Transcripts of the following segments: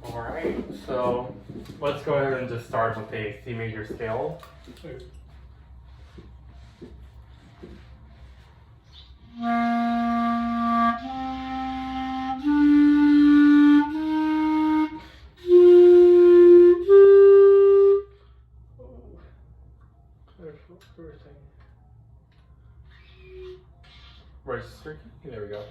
Alright, so let's go ahead and just start with a C major scale. Register key, there we go.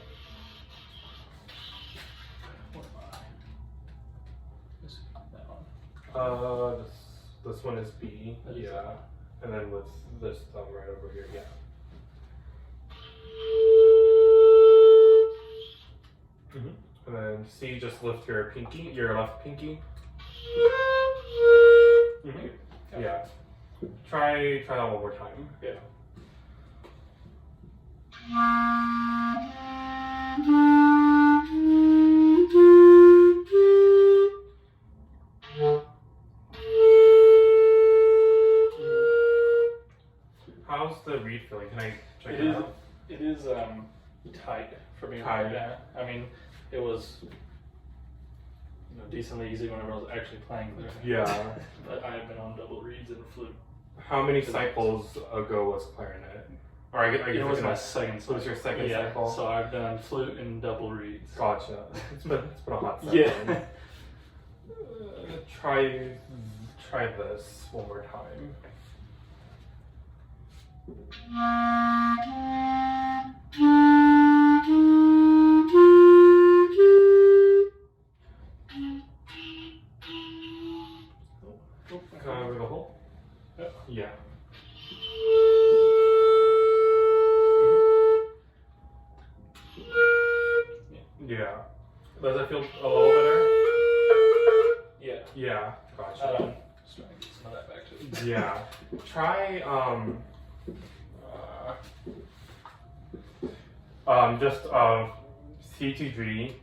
This one is B, yeah. And then with this thumb right over here, yeah. And then C, just lift your pinky, your left pinky. Yeah. Try that one more time. Yeah. How's the reed feeling? Can I check it out? It is tight for me. Tight. Yeah. I mean, it was decently easy whenever I was actually playing there. Yeah. But I have been on double reeds and flute. How many cycles ago was clarinet? Or I guess it was my second cycle. It was your second cycle? So I've done flute and double reeds. Gotcha. It's been a hot second. Yeah. Try this one more time. Can I over the hole? Yeah. Yeah. Does it feel a little better? Yeah. Yeah. Gotcha. Just trying to get some of that back to it. Yeah. Try just C to G.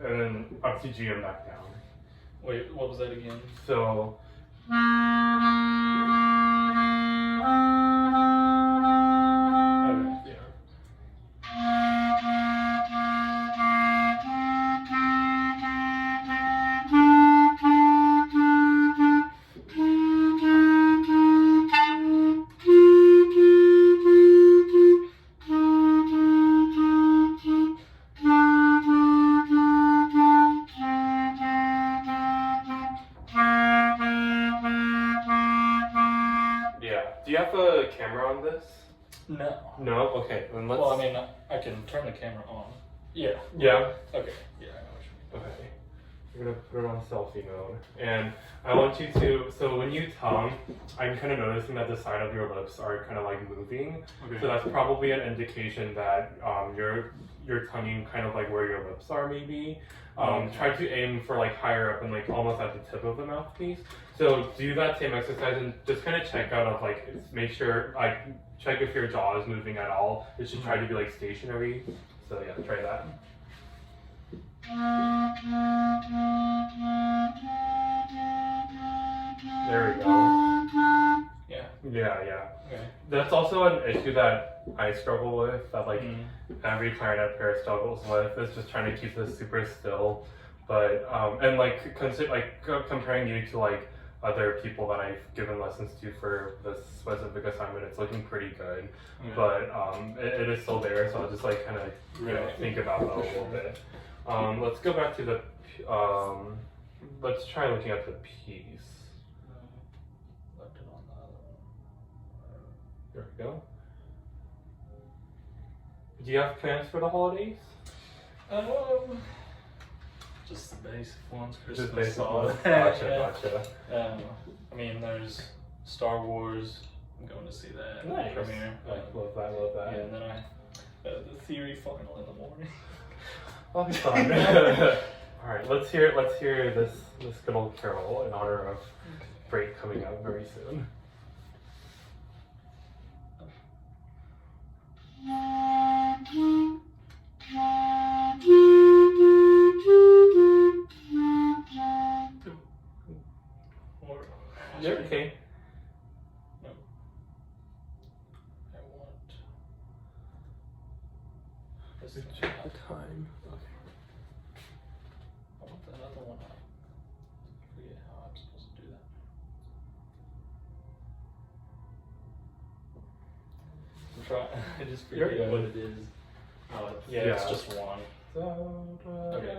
And then up to G and back down. Wait, what was that again? So do you have a camera on this? No. No? Okay, then let's... Well, I mean, I can turn the camera on. Yeah. Yeah? Okay. Yeah, I know what you mean. Okay. We're gonna put it on selfie mode. And I want you to, so when you tongue, I'm kind of noticing that the side of your lips are kind of like moving. Okay. So that's probably an indication that you're tonguing kind of like where your lips are maybe. Try to aim for like higher up and like almost at the tip of the mouthpiece. So do that same exercise and just kind of check out of like, make sure, like check if your jaw is moving at all. It should try to be like stationary. So yeah, try that. There we go. Yeah. Yeah. Okay. That's also an issue that I struggle with, that like every clarinet player struggles with, is just trying to keep this super still. But and like comparing you to like other people that I've given lessons to for this specific assignment, it's looking pretty good. Yeah. But it is still there, so I'll just like kind of think about that a little bit. Let's go back to the let's try looking at the piece. Left it on the other one. There we go. Do you have plans for the holidays? Just the basic ones. Just Christmas, basic all ones. that. Gotcha. I mean, there's Star Wars. I'm going to see that Nice. premiere. Love that. Yeah, and then the theory final in the morning. That'll be fun. All right, let's hear this good old carol in honor of break coming up very soon. You're okay. No. I want. this Check thing the up. time. Okay. I want the other one up. I forget how I'm supposed to do that. I'm trying. I just You're forget good. what it is. Oh, yeah, it's Yeah. just one. Okay.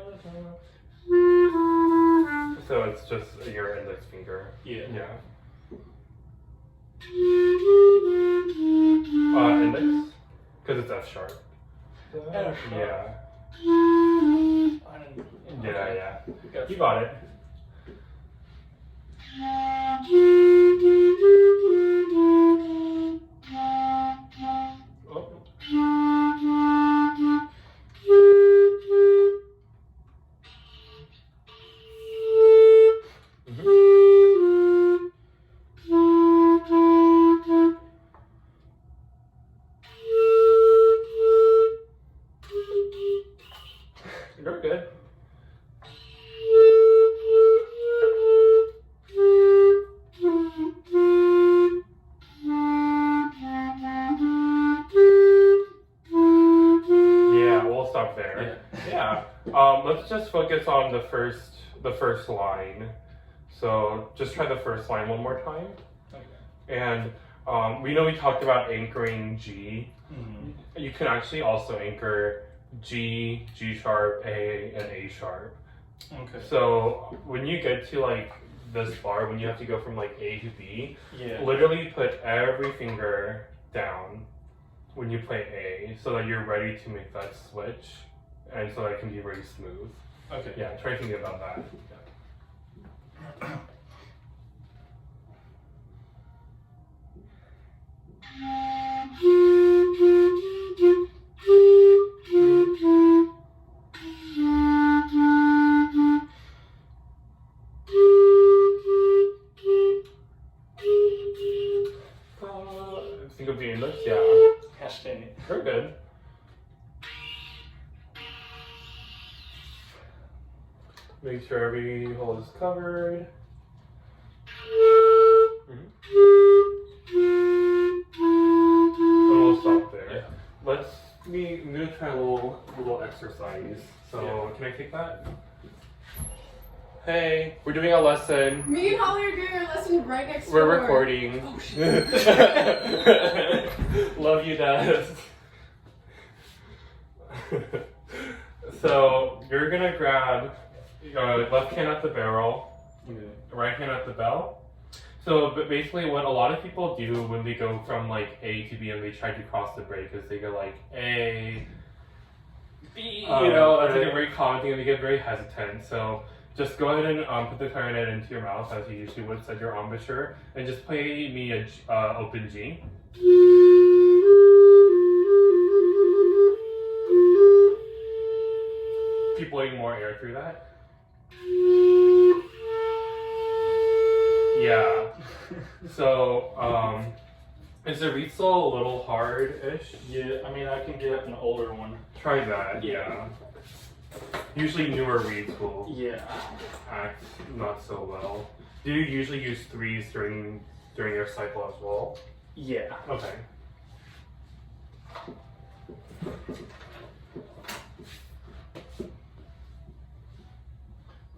So it's just your index finger. Yeah. Yeah. Index? Because it's F sharp. F sharp. Yeah. I didn't, Yeah. Gotcha. You got it. Oh. You're good. Yeah, we'll stop there. Yeah. Let's just focus on the first line. So just try the first line one more time. Okay. And we know we talked about anchoring G. Mm-hmm. You can actually also anchor G, G sharp, A, and A sharp. Okay. So when you get to like this bar, when you have to go from like A to B, Yeah. literally put every finger down when you play A so that you're ready to make that switch and so that it can be very smooth. Okay. Yeah, try thinking about that. Yeah. Think of the index, yeah. Gosh dang it. You're good. Make sure every hole is covered. And we'll stop there. Yeah. I'm gonna try a little exercise. So can I take that? Hey, we're doing a lesson. Me and Holly are doing our lesson right next We're door. recording. Oh, shit. Love you, Dad. So you're gonna grab left hand at the barrel, right hand at the bell. So but basically what a lot of people do when they go from like A to B and they try to cross the break is they go like A, B, that's like a very common thing and they get very hesitant. So just go ahead and put the clarinet into your mouth as you usually would set your embouchure and just play me a open G. Keep blowing more air through that. Yeah. So, is the reed still a little hard-ish? Yeah, I mean, I can get an older one. Try that, yeah. Usually newer reeds will Yeah. act not so well. Do you usually use threes during your cycle as well? Yeah. Okay.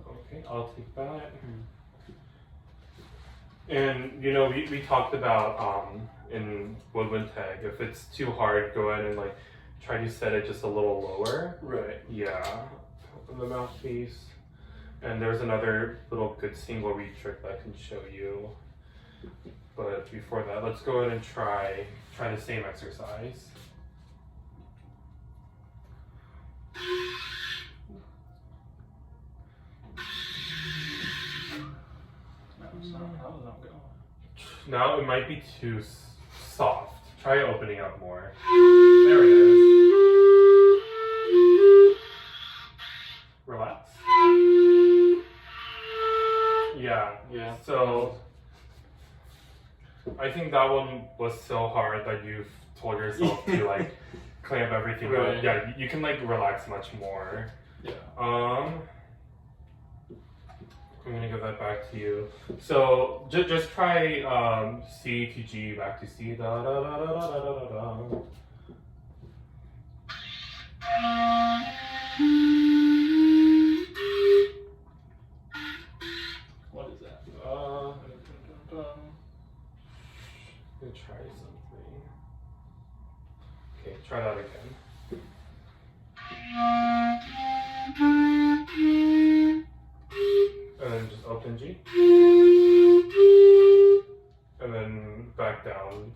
Okay, I'll take that. And we talked about in woodwind tag, if it's too hard, go ahead and like try to set it just a little lower. Right. Yeah, on the mouthpiece. And there's another little good single reed trick that I can show you. But before that, let's go ahead and try the same exercise. How is that going? Now it might be too soft. Try opening up more. There it is. Relax. Yeah. Yeah. So I think that one was so hard that you've told yourself to like clamp everything up. Right. Yeah, you can like relax much more. Yeah. I'm gonna give that back to you. So just try C to G back to C. Da da da da da da da da. What is that? Let me try something. Okay, try that again. And then just open G. And then back down.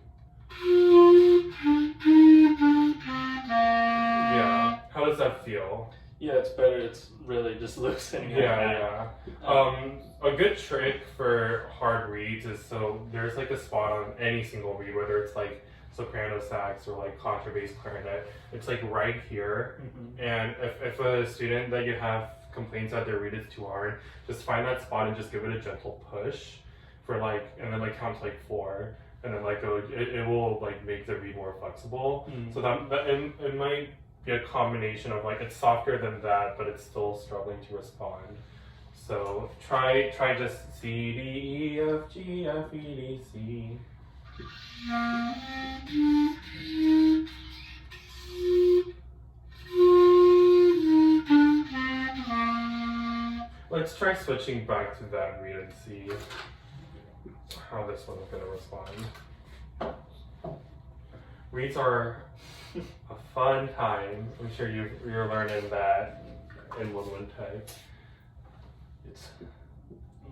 Yeah. How does that feel? Yeah, it's better. It's really just loosening it Yeah, out. yeah. A good trick for hard reeds is so there's like a spot on any single reed, whether it's like soprano sax or like contrabass clarinet. It's like right here. Mhm. And if a student that you have complains that their reed is too hard, just find that spot and just give it a gentle push for like, and then like count to like 4, and then like it will like make the reed more flexible. Mhm. So that it might be a combination of like it's softer than that, but it's still struggling to respond. So try just C D E F G F E D C. Let's try switching back to that reed and see how this one's gonna respond. Reeds are a fun time. I'm sure you're learning that in woodwind type. It's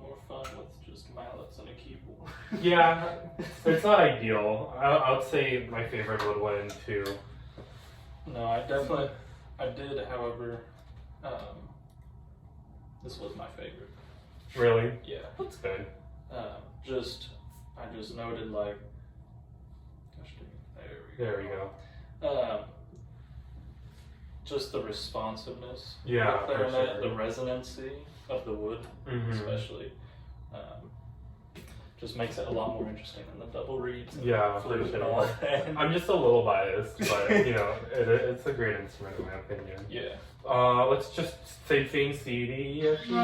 more fun with just mallets and a keyboard. Yeah, it's not ideal. I would say my favorite woodwind too. No, I did, however, this was my favorite. Really? Yeah. That's good. I just noted like, gosh dang, There we go. Just the responsiveness. Yeah, of the clarinet, for the sure. resonancy of the wood, especially, just makes it a lot more interesting than the double reeds. And Yeah, flute for and all sure. that. I'm just a little biased, but you know, it's a great instrument in my opinion. Yeah. Let's just say C D E F G.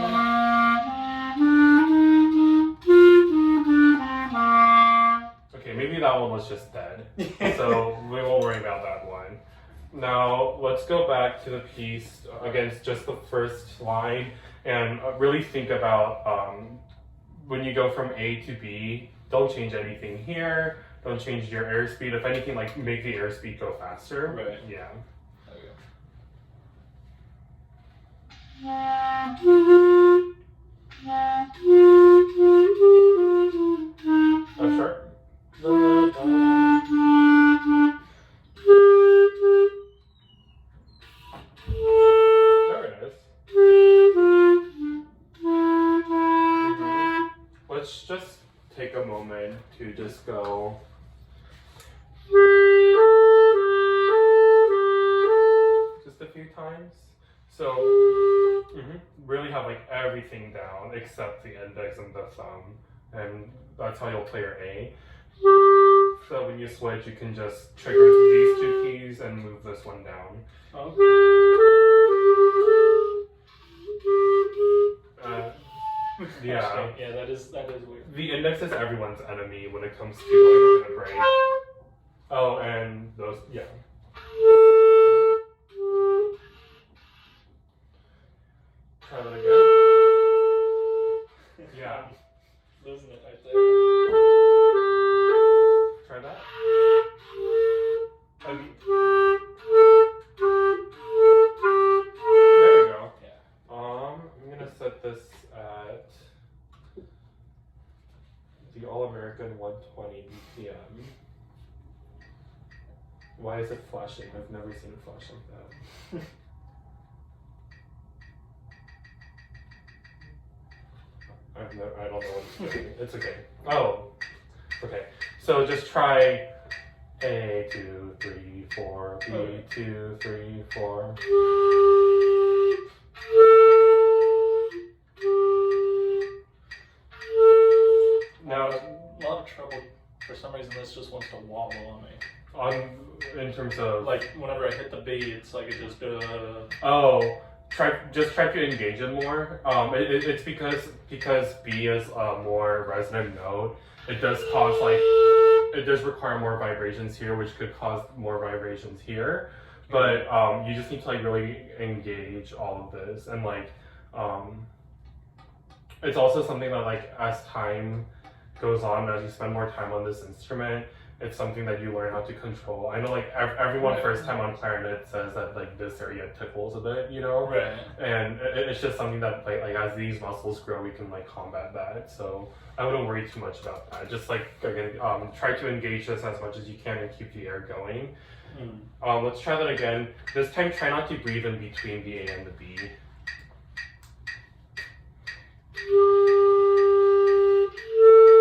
Okay, maybe that one was just dead, so we won't worry about that one. Now let's go back to the piece against just the first line and really think about when you go from A to B. Don't change anything here. Don't change your airspeed. If anything, like make the airspeed go faster. Right. Yeah. Okay. Oh, sure. There it is. Let's just take a moment to just go. Just a few times. So, really have like everything down except the index and the thumb. And that's how you'll play your A. So when you switch, you can just trigger these two keys and move this one down. Yeah. Yeah, that is weird. The index is everyone's enemy when it comes to going on a break. Oh, and those, yeah. Try that again. Yeah. Losing it right there. Try that. There we go. Yeah. I'm gonna set this at the All-American 120 BPM. Why is it flashing? I've never seen it flash like that. I don't know what it's doing. It's okay. Oh, okay. So just try A, 2, 3, 4, B, 2, 3, 4. Now, A lot of trouble. For some reason, this just wants to wobble on me. in terms of Like whenever I hit the B, it's like it just try to engage it more. It's because B is a more resonant note. It does cause it does require more vibrations here, which could cause more vibrations here. But you just need to like really engage all of this, and like it's also something that like as time goes on, as you spend more time on this instrument, it's something that you learn how to control. I know like everyone Right. first time on clarinet says that like this area tickles a bit, you know? Right. And it's just something that like as these muscles grow, we can like combat that. So I wouldn't worry too much about that. Just like again, try to engage this as much as you can and keep the air going. Let's try that again. This time, try not to breathe in between the A and the B.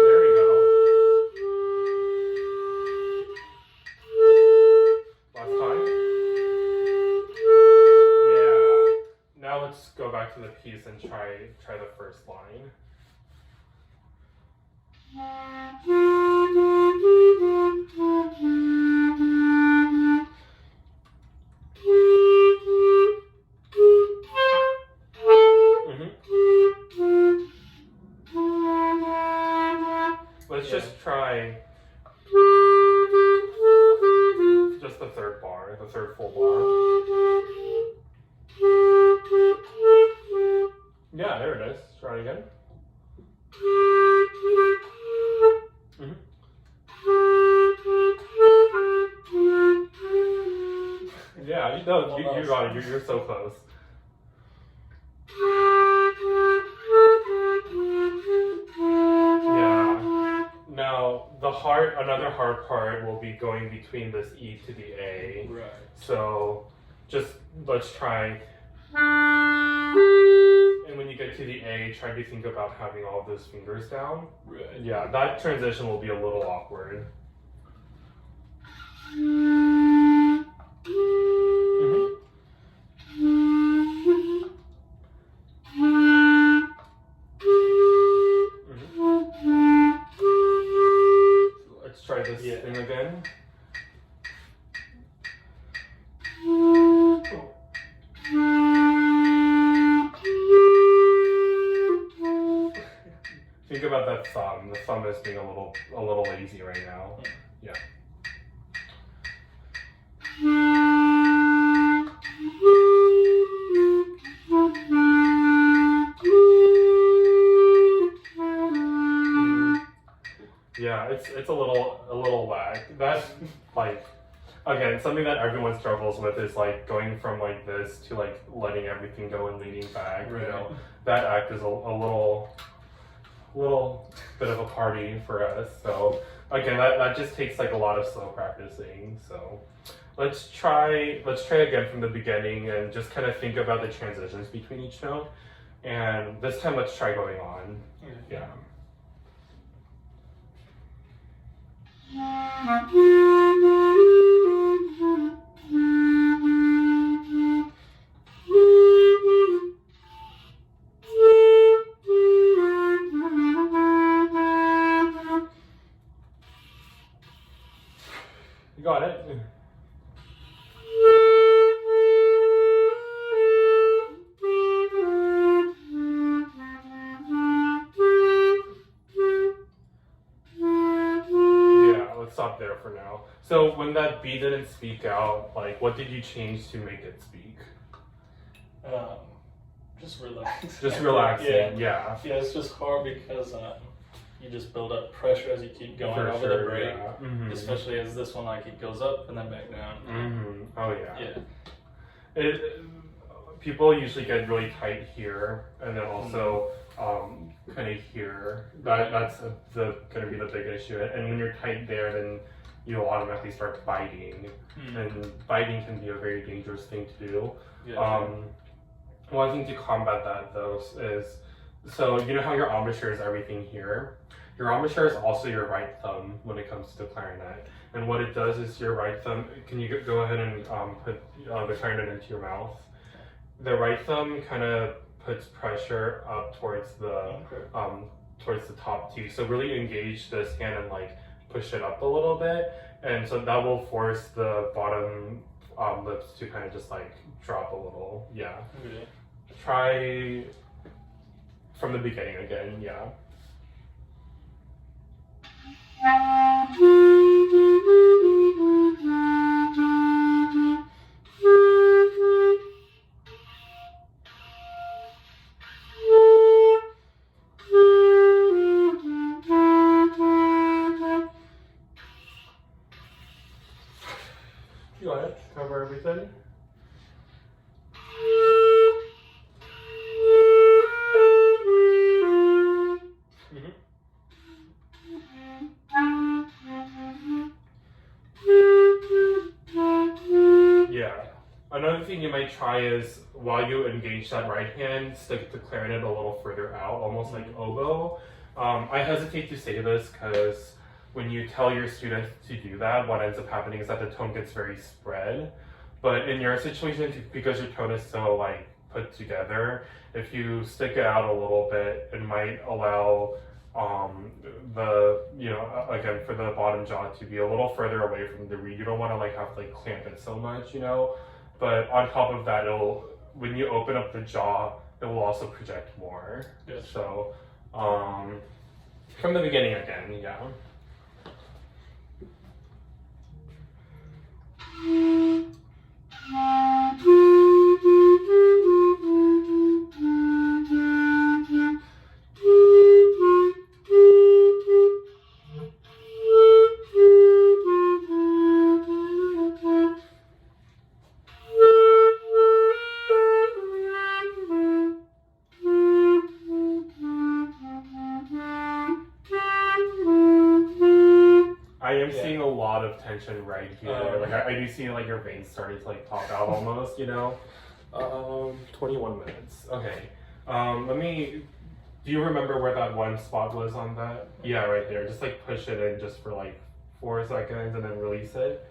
There we go. Last time. Yeah. Now let's go back to the piece and try the first line. Let's just try just the third bar, the third full bar. Yeah, there it is. Try it again. Yeah, you got it. You're so close. Yeah. Now another hard part will be going between this E to the A. Right. So just let's try. And when you get to the A, try to think about having all of those fingers down. Right. Yeah, that transition will be a little awkward. Let's try this thing again. Think about that thumb. The thumb is being a little lazy right now. Yeah. Yeah, it's a little whack. That's like again something that everyone struggles with is like going from like this to like letting everything go and leaning back. Right. You know, that act is a little bit of a party for us. So again, that just takes like a lot of slow practicing. So let's try again from the beginning and just kind of think about the transitions between each note. And this time, let's try going on. Yeah. You got it. Yeah, let's stop there for now. So when that B didn't speak out, like what did you change to make it speak? Just relax. Just relaxing, yeah. Yeah, it's just hard because you just build up pressure as you keep going over the break. Yeah. Mm-hmm. Especially as this one, like it goes up and then back down. Mm-hmm. Oh yeah. Yeah. People usually get really tight here, and then also kind of here. That's going to be the big issue. And when you're tight there, then you'll automatically start biting, and biting can be a very dangerous thing to do. Yeah. One thing to combat that though is, so you know how your embouchure is everything here? Your embouchure is also your right thumb when it comes to the clarinet. And what it does is your right thumb, can you go ahead and put the clarinet into your mouth? The right thumb kind of puts pressure up towards the top teeth. So really engage this hand and like push it up a little bit. And so that will force the bottom lips to kind of just like drop a little. Yeah. Okay. Try from the beginning again, yeah. Go ahead. Cover everything. Mhm. Yeah. Another thing you might try is while you engage that right hand, stick the clarinet a little further out, almost like oboe. I hesitate to say this because when you tell your student to do that, what ends up happening is that the tone gets very spread. But in your situation, because your tone is so like put together, if you stick it out a little bit, it might allow again for the bottom jaw to be a little further away from the reed. You don't want to like have to like clamp it so much, but on top of that, when you open up the jaw, it will also project more. Yes. So from the beginning again, yeah. I am seeing a lot of tension right here. I do see like your veins starting to like pop out almost, 21 minutes. Okay. Do you remember where that one spot was on that? Yeah, right there. Just like push it in just for like 4 seconds and then release it.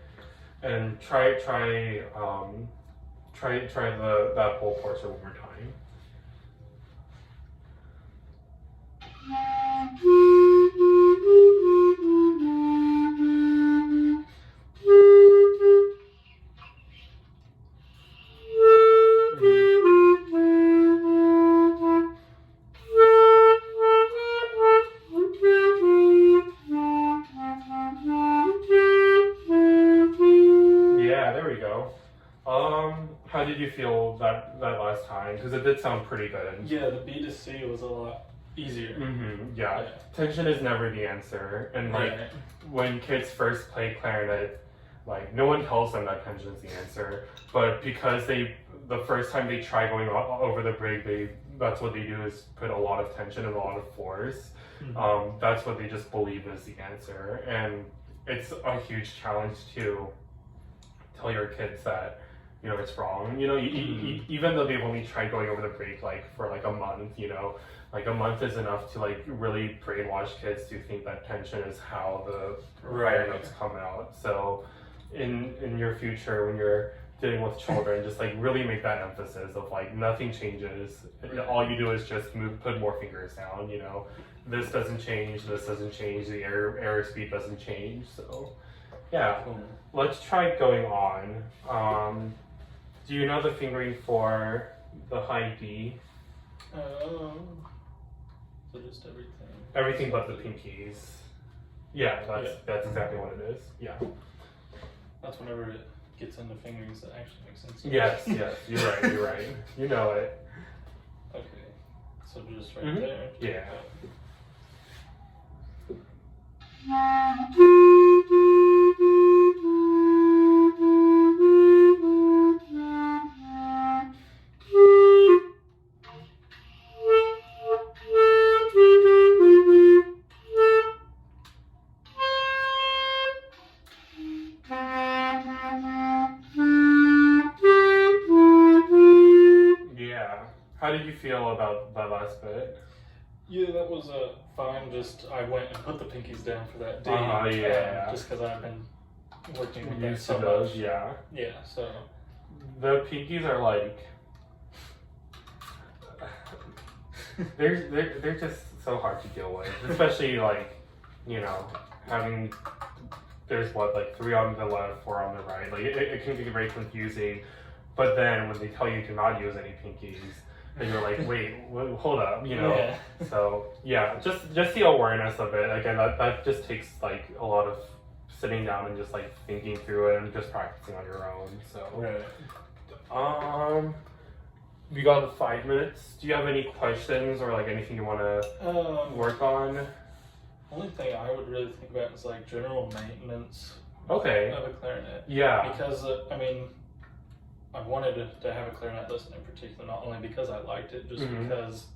And try that whole portion one more time. Yeah, there we go. How did you feel that last time? Because it did sound pretty good. Yeah, the B to C was a lot easier. Yeah. Tension is never the answer. And when kids first play clarinet, like no one tells them that tension is the answer. But because the first time they try going over the brig, that's what they do is put a lot of tension and a lot of force. That's what they just believe is the answer. And it's a huge challenge to tell your kids that it's wrong. Even though they've only tried going over the break for a month, like a month is enough to like really brainwash kids to think that tension is how the higher notes come out. So in your future, when you're dealing with children, just like really make that emphasis of like nothing changes. All you do is just put more fingers down. This doesn't change. This doesn't change. The air speed doesn't change. So yeah. Let's try going on. Do you know the fingering for the high D? So just everything. Everything but the pinkies. Yeah, that's exactly what it is. Yeah. That's whenever it gets into fingerings that actually makes sense. Yes, you're right. You know it. Okay. So just right there. Yeah. How did you feel about that last bit? Yeah, that was fine. Just I went and put the pinkies down for that day. Just because I've been working with that so much. Yeah. Yeah. So the pinkies are like they're just so hard to deal with, especially like having there's 3 on the left, 4 on the right. Like it can get very confusing. But then when they tell you to not use any pinkies, then you're like, wait, hold up, Yeah. So yeah, just the awareness of it. Again, that just takes like a lot of sitting down and just like thinking through it and just practicing on your own. So we got 5 minutes. Do you have any questions or like anything you want to work on? Only thing I would really think about is like general maintenance Okay. of a clarinet. Yeah. Because I mean, I wanted to have a clarinet lesson in particular, not only because I liked it, just because,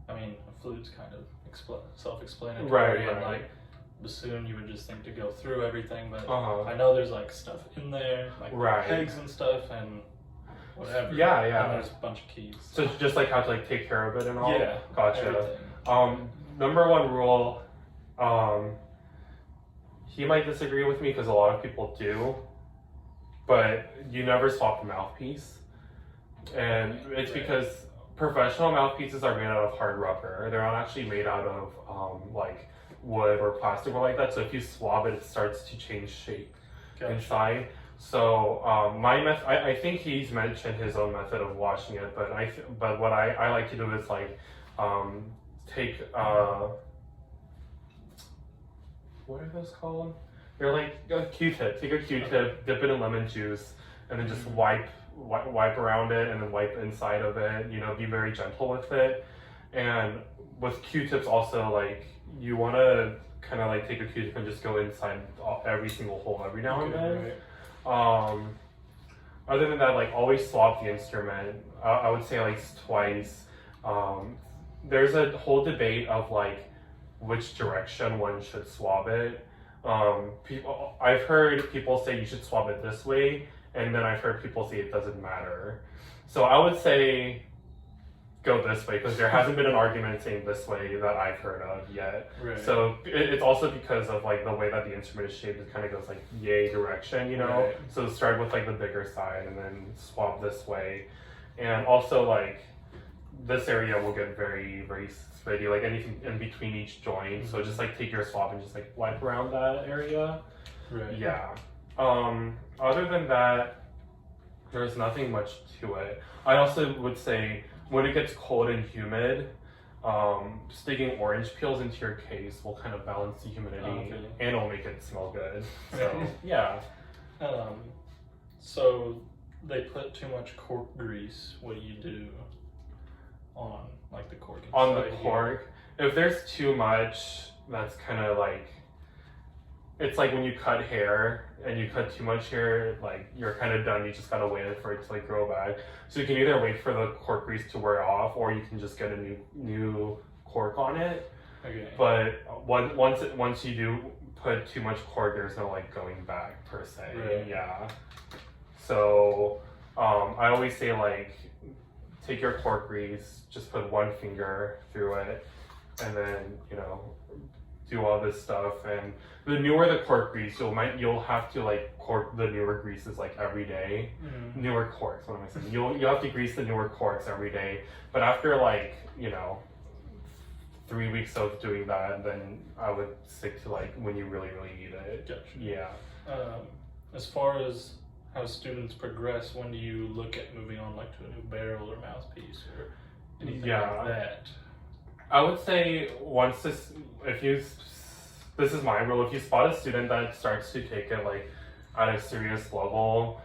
I mean, a flute's kind of self-explanatory, Right. And like bassoon, you would just think to go through everything, but Uh-huh. I know there's like stuff in there, like pegs and stuff, and whatever. Yeah. And there's a bunch of keys. So just like how to like take care of it and all. Yeah. Gotcha. Everything. Number one rule. He might disagree with me because a lot of people do, but you never swap the mouthpiece, and it's because professional mouthpieces are made out of hard rubber. They're not actually made out of like wood or plastic or like that. So if you swab it, it starts to change shape inside. So I think he's mentioned his own method of washing it, but what I like to do is like take what are those called? They're like a Q-tip. Take a Q-tip, dip it in lemon juice, and then just wipe around it, and then wipe inside of it. You know, be very gentle with it. And with Q-tips, also like you want to kind of like take a Q-tip and just go inside every single hole every now and then. Right. Other than that, like always swap the instrument. I would say like twice. There's a whole debate of like which direction one should swab it. I've heard people say you should swab it this way, and then I've heard people say it doesn't matter. So I would say go this way, because there hasn't been an argument saying this way that I've heard of yet. Right. So it's also because of like the way that the instrument is shaped, it kind of goes like yay direction, you know? Right. So start with like the bigger side and then swab this way. And also like this area will get very, very sweaty, like anything in between each joint. So just like take your swab and just like wipe around that area. Right. Yeah. Other than that, there's nothing much to it. I also would say when it gets cold and humid, sticking orange peels into your case will kind of balance the humidity and it'll make it smell good. So yeah. So they put too much cork grease. What do you do on like the cork? On the cork, if there's too much, that's kind of like, it's like when you cut hair and you cut too much hair, like you're kind of done. You just gotta wait for it to like grow back. So you can either wait for the cork grease to wear off, or you can just get a new cork on it. Okay. But once you do put too much cork, there's no like going back per se. Right. Yeah. So I always say like take your cork grease, just put one finger through it, and then do all this stuff. And the newer the cork grease, you'll have to like cork the newer greases like every day. Mm-hmm. Newer corks, what am I saying? You'll have to grease the newer corks every day. But after like 3 weeks of doing that, then I would stick to like when you really need it. Gotcha. Yeah. As far as how students progress, when do you look at moving on like to a new barrel or mouthpiece or anything like that? I would say this is my rule, if you spot a student that starts to take it like at a serious level,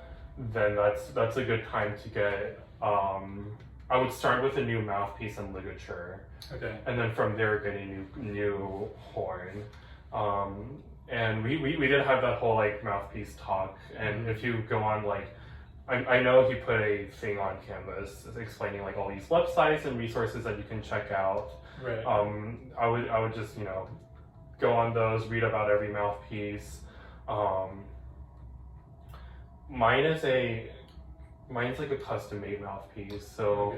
then that's a good time to get, I would start with a new mouthpiece and ligature. Okay. And then from there get a new horn. And we did have that whole like mouthpiece talk, and if you go on like, I know he put a thing on Canvas explaining like all these websites and resources that you can check out. Right. I would just go on those, read about every mouthpiece. Mine's like a custom made mouthpiece. So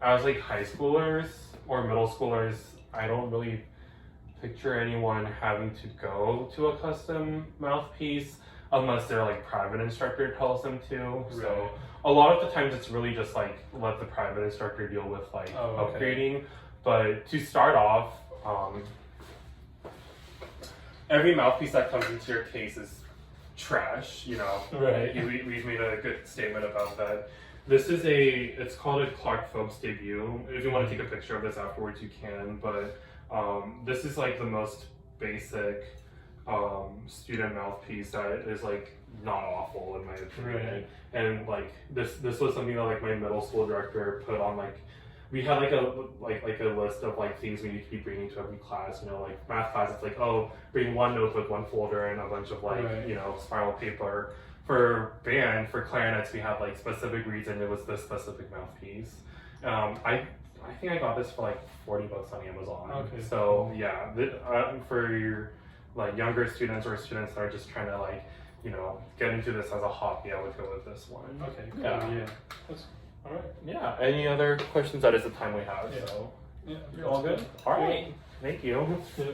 as like high schoolers or middle schoolers, I don't really picture anyone having to go to a custom mouthpiece unless their like private instructor tells them to. Right. So a lot of the times it's really just like let the private instructor deal with like upgrading. But to start off, every mouthpiece that comes into your case is trash, Right. We've made a good statement about that. This is it's called a Clark Phobes debut. If you want to take a picture of this afterwards, you can, but this is like the most basic student mouthpiece that is like not awful in my opinion. Right. And like this was something that like my middle school director put on like we had like a list of like things we need to be bringing to every class. You know, like math class, it's like, oh, bring one notebook, one folder, and a bunch of like you know, spiral paper. For band, for clarinets, we had like specific reason it was this specific mouthpiece. I think I got this for like $40 on Amazon. Okay. So yeah, for your like younger students or students that are just trying to like, you know, get into this as a hobby, I would go with this one. Okay, cool. Yeah. That's, all right. Yeah. Any other questions? That is the time we have. Yeah. So Yeah, you're all good. All right. Thank you. Yeah.